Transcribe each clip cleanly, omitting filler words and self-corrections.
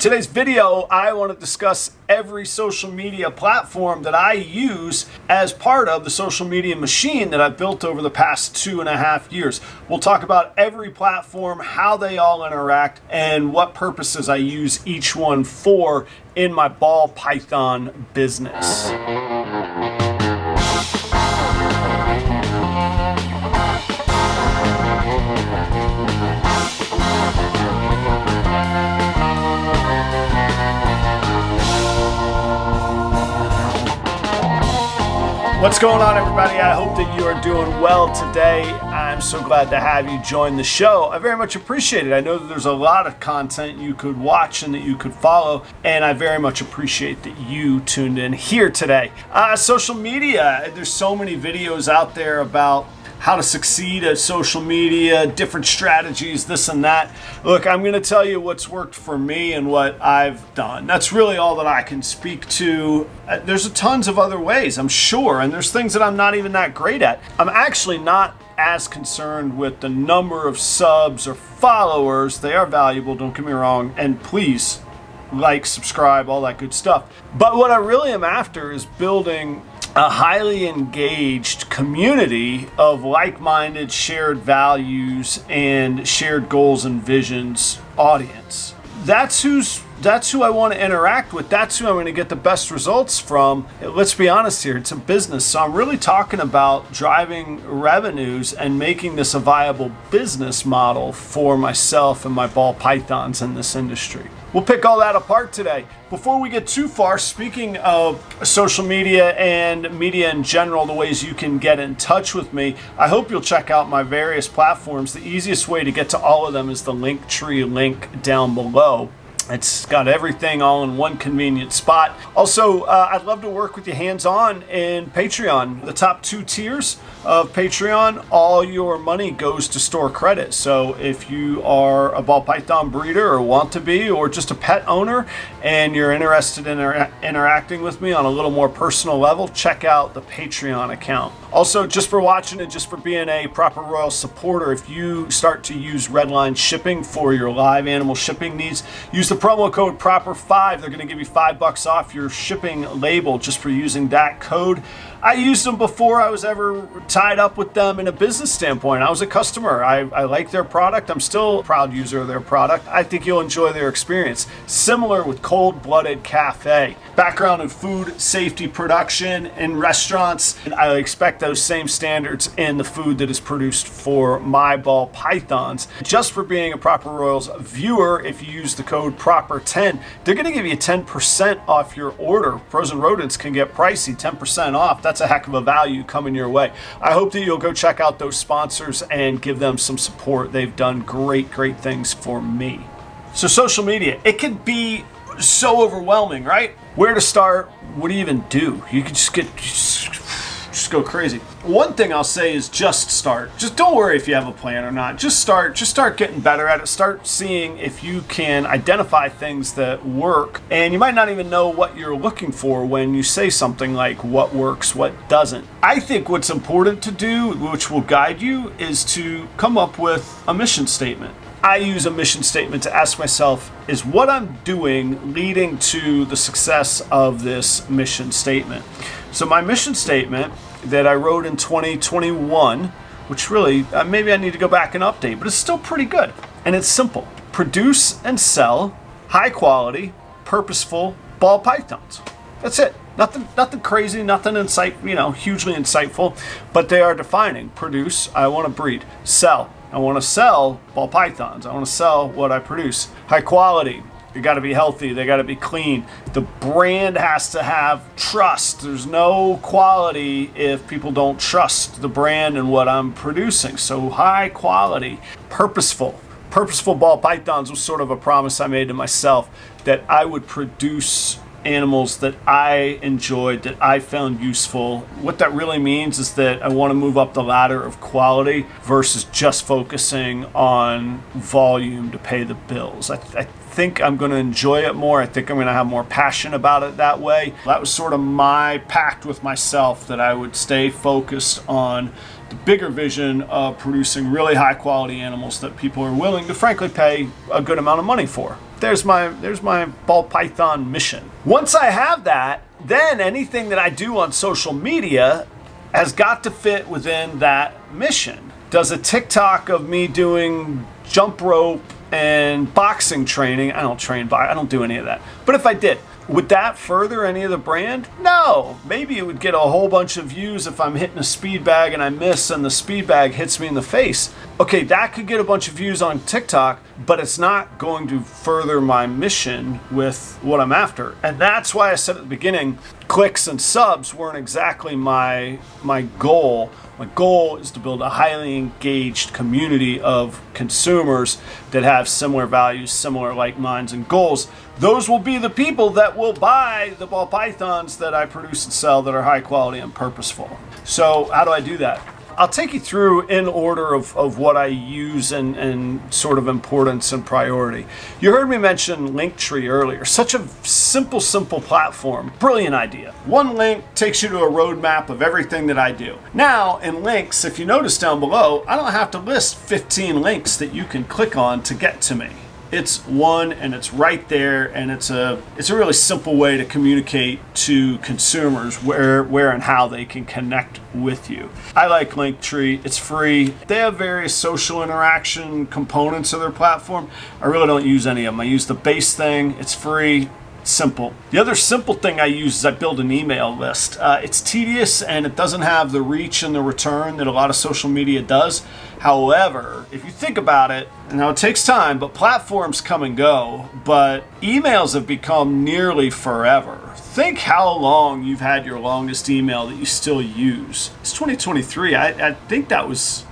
Today's video, I want to discuss every social media platform that I use as part of the social media machine that I've built over the past 2.5 years. We'll talk about every platform, how they all interact, and what purposes I use each one for in my ball python business. What's going on, everybody? I hope that you are doing well today. I'm so glad to have you join the show. I very much appreciate it. I know that there's a lot of content you could watch and that you could follow, and I very much appreciate that you tuned in here today. Social media, there's so many videos out there about how to succeed at social media, different strategies, this and that. Look, I'm going to tell you what's worked for me and what I've done. That's really all that I can speak to. There's tons of other ways, I'm sure, and there's things that I'm not even that great at. I'm actually not as concerned with the number of subs or followers. They are valuable, don't get me wrong, and please like, subscribe, all that good stuff. But what I really am after is building a highly engaged community of like-minded, shared values and shared goals and visions audience. That's who I want to interact with. That's who I'm going to get the best results from. Let's be honest here, it's a business. So I'm really talking about driving revenues and making this a viable business model for myself and my ball pythons in this industry. We'll pick all that apart today. Before we get too far, speaking of social media and media in general, the ways you can get in touch with me, I hope you'll check out my various platforms. The easiest way to get to all of them is the LinkTree link down below. It's got everything all in one convenient spot. Also, I'd love to work with you hands-on in Patreon. The top 2 tiers of Patreon, all your money goes to store credit. So if you are a ball python breeder or want to be, or just a pet owner, and you're interested in interacting with me on a little more personal level, check out the Patreon account. Also, just for watching and just for being a Proper Royals supporter, if you start to use REDLINE shipping for your live animal shipping needs, use the promo code PROPER5. They're going to give you $5 off your shipping label just for using that code. I used them before I was ever tied up with them in a business standpoint. I was a customer. I like their product. I'm still a proud user of their product. I think you'll enjoy their experience. Similar with Coldbloodedcafe. Background in food safety production in restaurants. And I expect those same standards in the food that is produced for my ball pythons. Just for being a Proper Royals viewer, if you use the code PROPER10, they're going to give you 10% off your order. Frozen rodents can get pricey, 10% off. That's a heck of a value coming your way. I hope that you'll go check out those sponsors and give them some support. They've done great things for me. So social media, it can be so overwhelming, right? Where to start? What do you even do? You can just go crazy. One thing I'll say is just start. Just don't worry if you have a plan or not. Just start getting better at it. Start seeing if you can identify things that work. And you might not even know what you're looking for when you say something like what works, what doesn't. I think what's important to do, which will guide you, is to come up with a mission statement. I use a mission statement to ask myself, is what I'm doing leading to the success of this mission statement? So my mission statement that I wrote in 2021, which really, maybe I need to go back and update, but it's still pretty good. And it's simple. Produce and sell high quality, purposeful ball pythons. That's it. Nothing crazy, nothing hugely insightful, but they are defining. Produce, I want to breed. Sell, I want to sell ball pythons. I want to sell what I produce. High quality. They got to be healthy. They got to be clean. The brand has to have trust. There's no quality if people don't trust the brand and what I'm producing. So high quality, purposeful. Purposeful ball pythons was sort of a promise I made to myself that I would produce animals that I enjoyed, that I found useful. What that really means is that I want to move up the ladder of quality versus just focusing on volume to pay the bills. I think I'm going to enjoy it more. I think I'm going to have more passion about it that way. That was sort of my pact with myself, that I would stay focused on the bigger vision of producing really high quality animals that people are willing to frankly pay a good amount of money for. there's my ball python mission. Once I have that, then anything that I do on social media has got to fit within that mission. Does a TikTok of me doing jump rope and boxing training? I don't do any of that. But if I did, would that further any of the brand? No. Maybe it would get a whole bunch of views if I'm hitting a speed bag and I miss and the speed bag hits me in the face. Okay, that could get a bunch of views on TikTok, but it's not going to further my mission with what I'm after. And that's why I said at the beginning, clicks and subs weren't exactly my goal. My goal is to build a highly engaged community of consumers that have similar values, similar like minds and goals. Those will be the people that will buy the ball pythons that I produce and sell that are high quality and purposeful. So how do I do that? I'll take you through in order of what I use and sort of importance and priority. You heard me mention LinkTree earlier. Such a simple platform. Brilliant idea. One link takes you to a roadmap of everything that I do. Now, in links, if you notice down below, I don't have to list 15 links that you can click on to get to me. It's one and it's right there, and it's a really simple way to communicate to consumers where and how they can connect with you. I like LinkTree. It's free. They have various social interaction components of their platform. I really don't use any of them. I use the base thing. It's free. Simple. The other simple thing I use is I build an email list. It's tedious and it doesn't have the reach and the return that a lot of social media does. However, if you think about it, now it takes time, but platforms come and go, but emails have become nearly forever. Think how long you've had your longest email that you still use. It's 2023. I think it was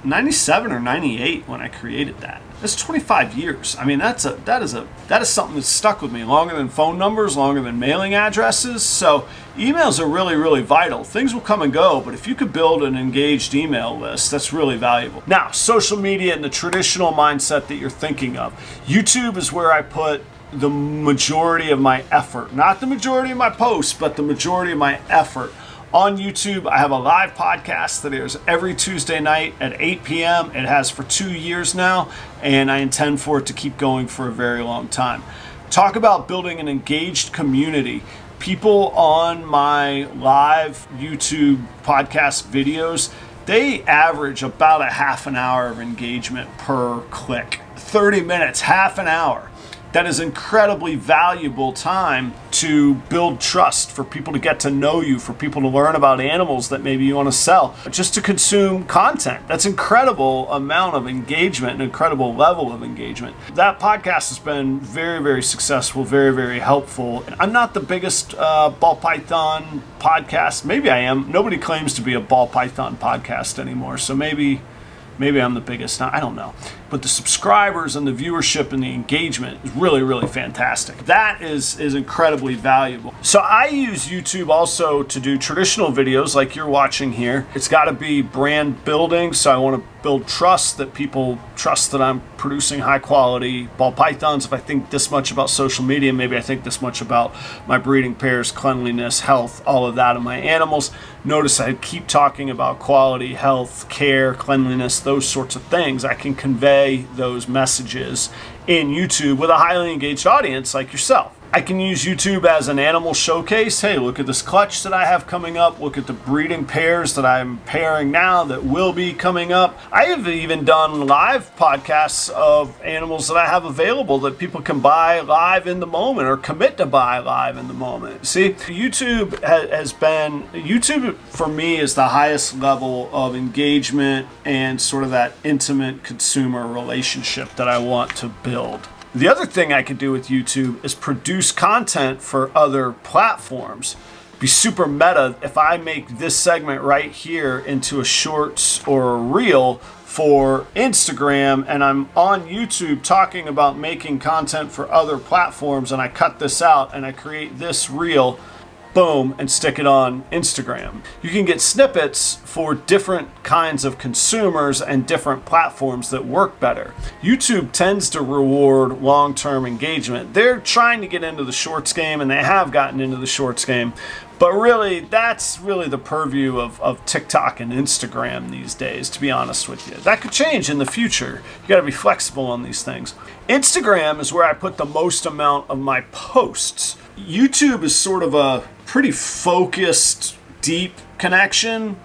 97 or 98 when I created that. That's 25 years. I mean, that is something that's stuck with me longer than phone numbers, longer than mailing addresses. So emails are really, really vital. Things will come and go, but if you could build an engaged email list, that's really valuable. Now, social media and the traditional mindset that you're thinking of. YouTube is where I put the majority of my effort. Not the majority of my posts, but the majority of my effort. On YouTube, I have a live podcast that airs every Tuesday night at 8 p.m. It has for 2 years now, and I intend for it to keep going for a very long time. Talk about building an engaged community. People on my live YouTube podcast videos, they average about a half an hour of engagement per click. 30 minutes, half an hour. That is incredibly valuable time to build trust, for people to get to know you, for people to learn about animals that maybe you want to sell, just to consume content. That's incredible amount of engagement, an incredible level of engagement. That podcast has been very, very successful, very, very helpful. I'm not the biggest ball python podcast. Maybe I am. Nobody claims to be a ball python podcast anymore, so maybe I'm the biggest. I don't know. But the subscribers and the viewership and the engagement is really, really fantastic. That is incredibly valuable. So I use YouTube also to do traditional videos like you're watching here. It's got to be brand building, so I want to build trust, that people trust that I'm producing high quality ball pythons. If I think this much about social media, maybe I think this much about my breeding pairs, cleanliness, health, all of that of my animals. Notice I keep talking about quality, health, care, cleanliness, those sorts of things. I can convey those messages in YouTube with a highly engaged audience like yourself. I can use YouTube as an animal showcase. Hey, look at this clutch that I have coming up. Look at the breeding pairs that I'm pairing now that will be coming up. I have even done live podcasts of animals that I have available that people can buy live in the moment or commit to buy live in the moment. See, YouTube YouTube for me is the highest level of engagement and sort of that intimate consumer relationship that I want to build. The other thing I could do with YouTube is produce content for other platforms. Be super meta if I make this segment right here into a shorts or a reel for Instagram, and I'm on YouTube talking about making content for other platforms, and I cut this out and I create this reel. boom, and stick it on Instagram. You can get snippets for different kinds of consumers and different platforms that work better. YouTube tends to reward long-term engagement. They're trying to get into the shorts game, and they have gotten into the shorts game. But really, that's really the purview of TikTok and Instagram these days, to be honest with you. That could change in the future. You gotta be flexible on these things. Instagram is where I put the most amount of my posts. YouTube is sort of a pretty focused, deep connection.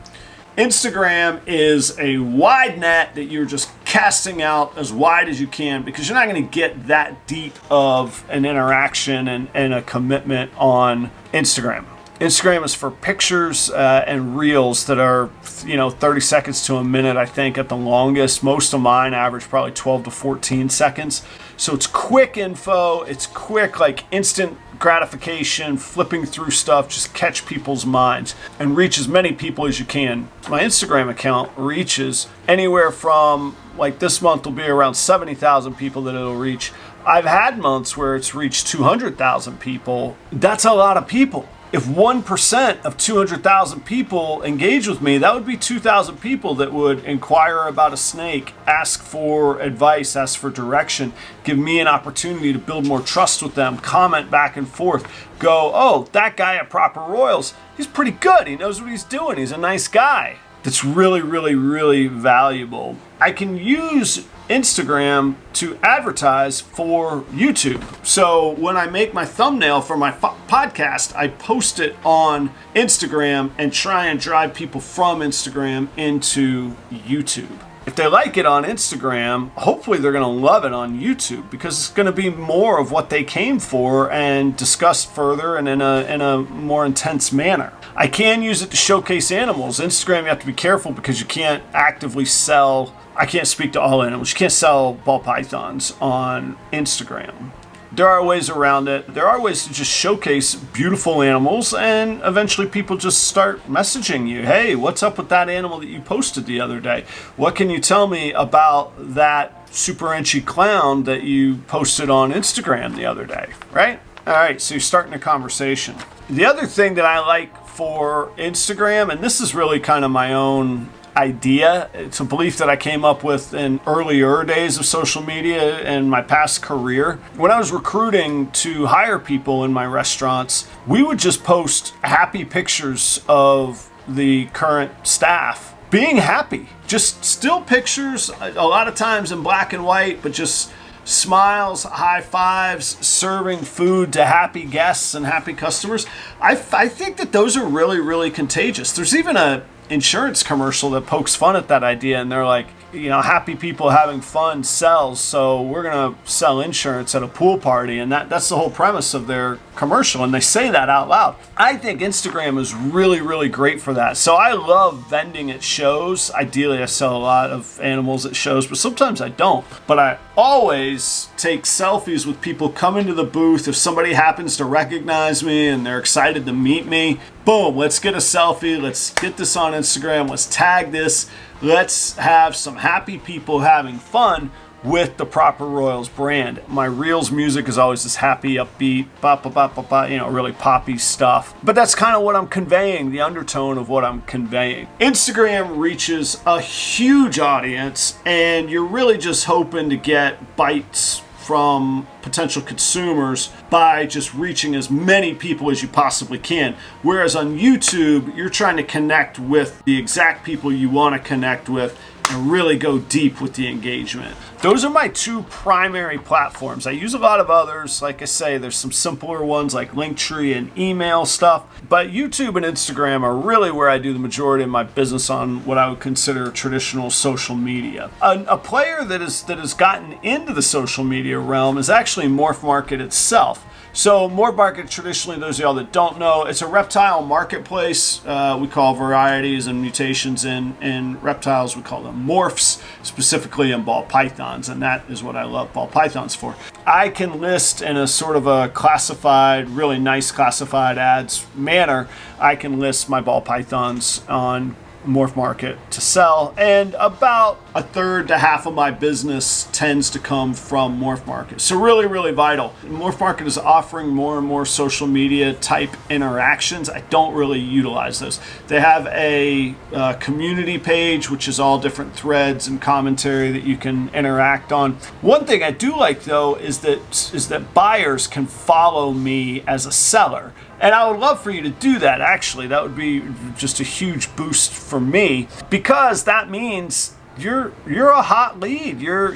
Instagram is a wide net that you're just casting out as wide as you can, because you're not going to get that deep of an interaction and a commitment on Instagram. Instagram is for pictures and reels that are, 30 seconds to a minute, I think, at the longest. Most of mine average probably 12 to 14 seconds. So it's quick info. It's quick, like instant gratification, flipping through stuff, just catch people's minds and reach as many people as you can. My Instagram account reaches anywhere from, like this month will be around 70,000 people that it'll reach. I've had months where it's reached 200,000 people. That's a lot of people. If 1% of 200,000 people engage with me, that would be 2,000 people that would inquire about a snake, ask for advice, ask for direction, give me an opportunity to build more trust with them, comment back and forth, go, oh, that guy at Proper Royals, he's pretty good. He knows what he's doing. He's a nice guy. That's really, really, really valuable. I can use Instagram to advertise for YouTube. So when I make my thumbnail for my podcast, I post it on Instagram and try and drive people from Instagram into YouTube. If they like it on Instagram, hopefully they're going to love it on YouTube, because it's going to be more of what they came for and discussed further and in a more intense manner. I can use it to showcase animals. Instagram, you have to be careful because you can't actively sell. I can't speak to all animals. You can't sell ball pythons on Instagram. There are ways around it. There are ways to just showcase beautiful animals, and eventually people just start messaging you. Hey, what's up with that animal that you posted the other day? What can you tell me about that super inchy clown that you posted on Instagram the other day, right? All right, so you're starting a conversation. The other thing that I like for Instagram, and this is really kind of my own idea, it's a belief that I came up with in earlier days of social media and my past career. When I was recruiting to hire people in my restaurants, we would just post happy pictures of the current staff being happy. Just still pictures, a lot of times in black and white, but just smiles, high fives, serving food to happy guests and happy customers. I think that those are really, really contagious. There's even a insurance commercial that pokes fun at that idea, and they're like, happy people having fun sells, so we're gonna sell insurance at a pool party, and that's the whole premise of their commercial, and they say that out loud. I think Instagram is really, really great for that. So I love vending at shows. Ideally, I sell a lot of animals at shows, but sometimes I don't. But I always take selfies with people coming to the booth. If somebody happens to recognize me and they're excited to meet me, boom, let's get a selfie. Let's get this on Instagram. Let's tag this. Let's have some happy people having fun with the Proper Royals brand. My Reels music is always this happy, upbeat, really poppy stuff. But that's kind of what I'm conveying, the undertone of what I'm conveying. Instagram reaches a huge audience, and you're really just hoping to get bites from potential consumers by just reaching as many people as you possibly can. Whereas on YouTube, you're trying to connect with the exact people you want to connect with and really go deep with the engagement. Those are my two primary platforms. I use a lot of others. Like I say, there's some simpler ones like LinkTree and email stuff, but YouTube and Instagram are really where I do the majority of my business on what I would consider traditional social media. A player that has gotten into the social media realm is actually Morph Market itself. So Morph Market, traditionally, those of y'all that don't know, it's a reptile marketplace. We call varieties and mutations in reptiles, we call them morphs, specifically in ball pythons, and that is what I love ball pythons for. I can list in a sort of a classified, really nice classified ads manner, I can list my ball pythons on Morph Market to sell, and about a third to half of my business tends to come from Morph Market. So really, really vital. Morph Market is offering more and more social media type interactions. I don't really utilize those. They have a community page, which is all different threads and commentary that you can interact on. One thing I do like though is that buyers can follow me as a seller. And I would love for you to do that, actually. That would be just a huge boost for me, because that means you're a hot lead. You're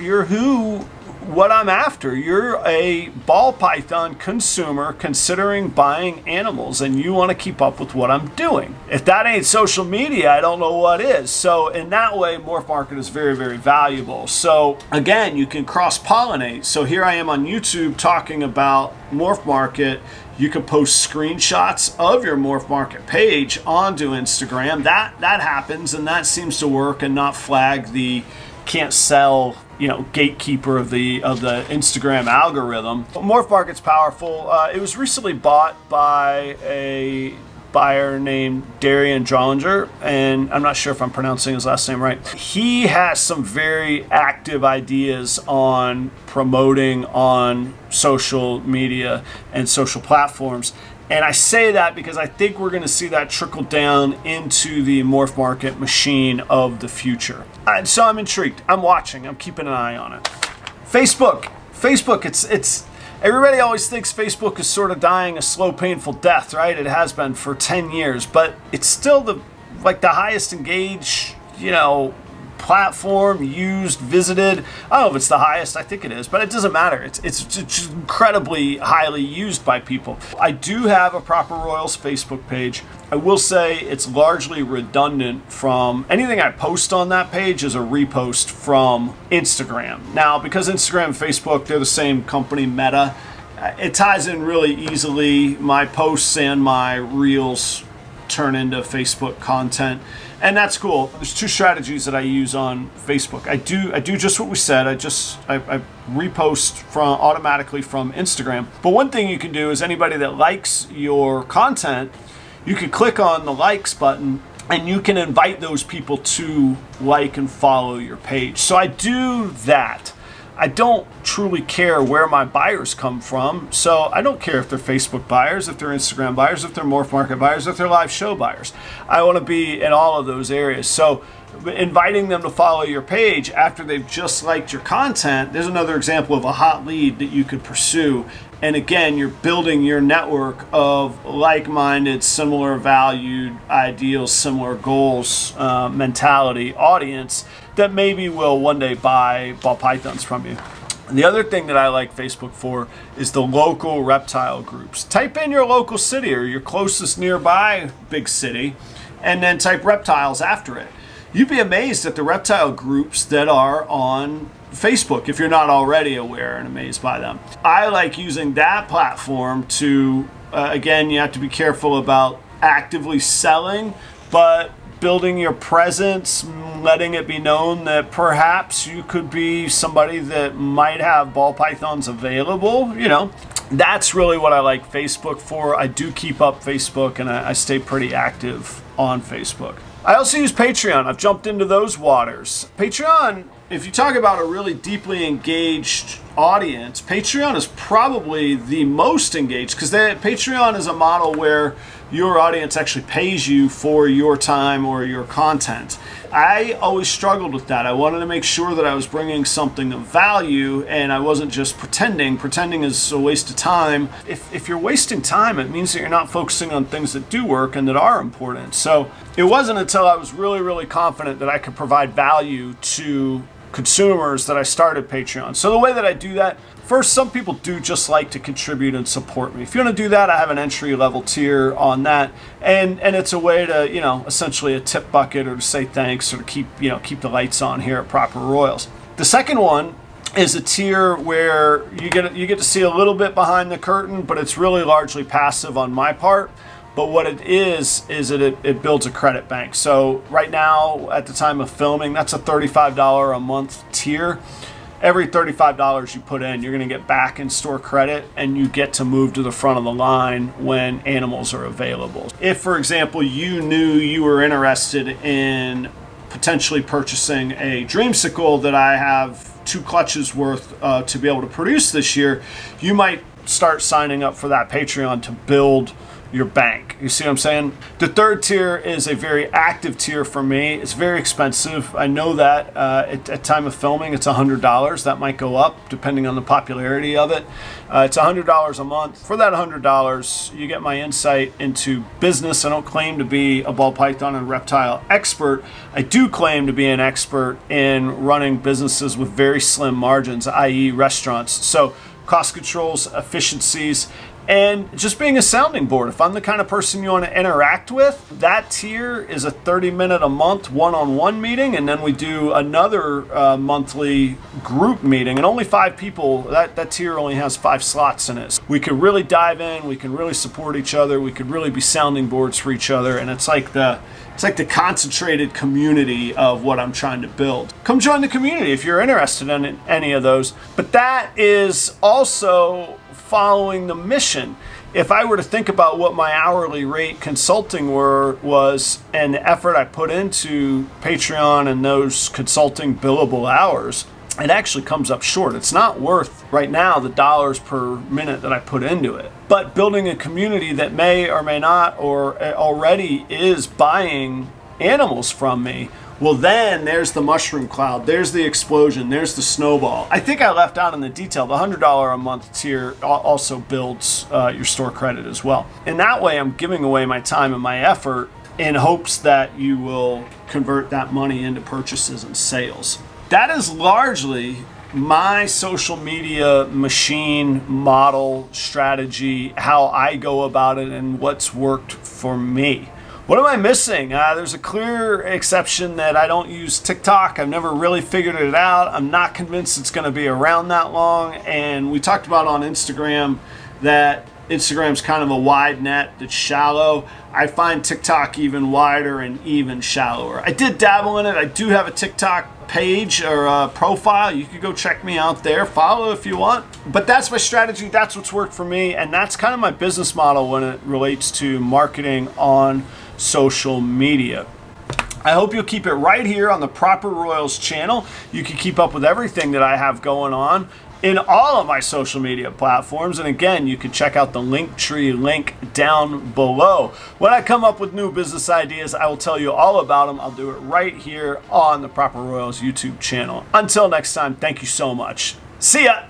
what I'm after. You're a ball python consumer considering buying animals, and you want to keep up with what I'm doing. If that ain't social media, I don't know what is. So in that way, Morph Market is very, very valuable. So again, you can cross-pollinate. So here I am on YouTube talking about Morph Market. You can post screenshots of your Morph Market page onto Instagram. That happens, and that seems to work and not flag the can't sell, gatekeeper of the Instagram algorithm. Morph Market's powerful. It was recently bought by a buyer named Darian Drollinger, and I'm not sure if I'm pronouncing his last name right. He has some very active ideas on promoting on social media and social platforms. And I say that because I think we're going to see that trickle down into the Morph Market machine of the future. And so I'm intrigued. I'm watching. I'm keeping an eye on it. Facebook, it's everybody always thinks Facebook is sort of dying a slow, painful death, right? It has been for 10 years, but it's still the highest engaged, platform used, visited. I don't know if it's the highest. I think it is, but it doesn't matter. It's incredibly highly used by people. I do have a Proper Royals Facebook page. I will say it's largely redundant from anything I post on that page is a repost from Instagram. Now, because Instagram and Facebook, they're the same company, Meta, it ties in really easily. My posts and my reels turn into Facebook content, and that's cool. There's two strategies that I use on Facebook. I do just what we said. I repost automatically from Instagram. But one thing you can do is anybody that likes your content, you can click on the likes button and you can invite those people to like and follow your page. So I do that. I don't truly care where my buyers come from, so I don't care if they're Facebook buyers, if they're Instagram buyers, if they're Morph Market buyers, if they're live show buyers. I want to be in all of those areas. So inviting them to follow your page after they've just liked your content, there's another example of a hot lead that you could pursue. And again, you're building your network of like-minded, similar valued ideals, similar goals, mentality, audience that maybe will one day buy ball pythons from you. And the other thing that I like Facebook for is the local reptile groups. Type in your local city or your closest nearby big city, and then type reptiles after it. You'd be amazed at the reptile groups that are on Facebook if you're not already aware and amazed by them. I like using that platform to, again, you have to be careful about actively selling, but building your presence, letting it be known that perhaps you could be somebody that might have ball pythons available, That's really what I like Facebook for. I do keep up Facebook, and I stay pretty active on Facebook. I also use Patreon. I've jumped into those waters. Patreon, if you talk about a really deeply engaged audience, Patreon is probably the most engaged, because Patreon is a model where your audience actually pays you for your time or your content. I always struggled with that. I wanted to make sure that I was bringing something of value and I wasn't just pretending. Pretending is a waste of time. If you're wasting time, it means that you're not focusing on things that do work and that are important. So it wasn't until I was really, really confident that I could provide value to consumers that I started Patreon. So the way that I do that, first, some people do just like to contribute and support me. If you want to do that, I have an entry level tier on that, and it's a way to, essentially a tip bucket or to say thanks or to keep the lights on here at Proper Royals. The second one is a tier where you get to see a little bit behind the curtain, but it's really largely passive on my part. But what it is that it builds a credit bank. So right now, at the time of filming, that's a $35 a month tier. every $35 you put in, you're going to get back in store credit, and you get to move to the front of the line when animals are available. If, for example, you knew you were interested in potentially purchasing a dreamsicle that I have 2 clutches worth to be able to produce this year, you might start signing up for that Patreon to build your bank. You see what I'm saying? The third tier is a very active tier for me. It's very expensive. I know that at time of filming, it's $100. That might go up depending on the popularity of it. It's $100 a month. For that $100, you get my insight into business. I don't claim to be a ball python and reptile expert. I do claim to be an expert in running businesses with very slim margins, i.e. restaurants. So cost controls, efficiencies, and just being a sounding board. If I'm the kind of person you want to interact with, that tier is a 30-minute a month one-on-one meeting, and then we do another monthly group meeting, and only 5 people. That tier only has 5 slots in it. So we can really dive in, we can really support each other, we could really be sounding boards for each other, and it's like the concentrated community of what I'm trying to build. Come join the community if you're interested in any of those. But that is also following the mission. If I were to think about what my hourly rate consulting was and the effort I put into Patreon and those consulting billable hours, it actually comes up short. It's not worth right now the dollars per minute that I put into it. But building a community that may or may not or already is buying animals from me, well, then there's the mushroom cloud, there's the explosion, there's the snowball. I think I left out in the detail, the $100 a month tier also builds your store credit as well. And that way I'm giving away my time and my effort in hopes that you will convert that money into purchases and sales. That is largely my social media machine model strategy, how I go about it and what's worked for me. What am I missing? There's a clear exception that I don't use TikTok. I've never really figured it out. I'm not convinced it's going to be around that long. And we talked about on Instagram that Instagram's kind of a wide net that's shallow. I find TikTok even wider and even shallower. I did dabble in it. I do have a TikTok page or a profile. You could go check me out there. Follow if you want. But that's my strategy. That's what's worked for me. And that's kind of my business model when it relates to marketing on social media. I hope you'll keep it right here on the Proper Royals channel. You can keep up with everything that I have going on in all of my social media platforms. And again, you can check out the LinkTree link down below. When I come up with new business ideas, I will tell you all about them. I'll do it right here on the Proper Royals YouTube channel. Until next time, thank you so much. See ya.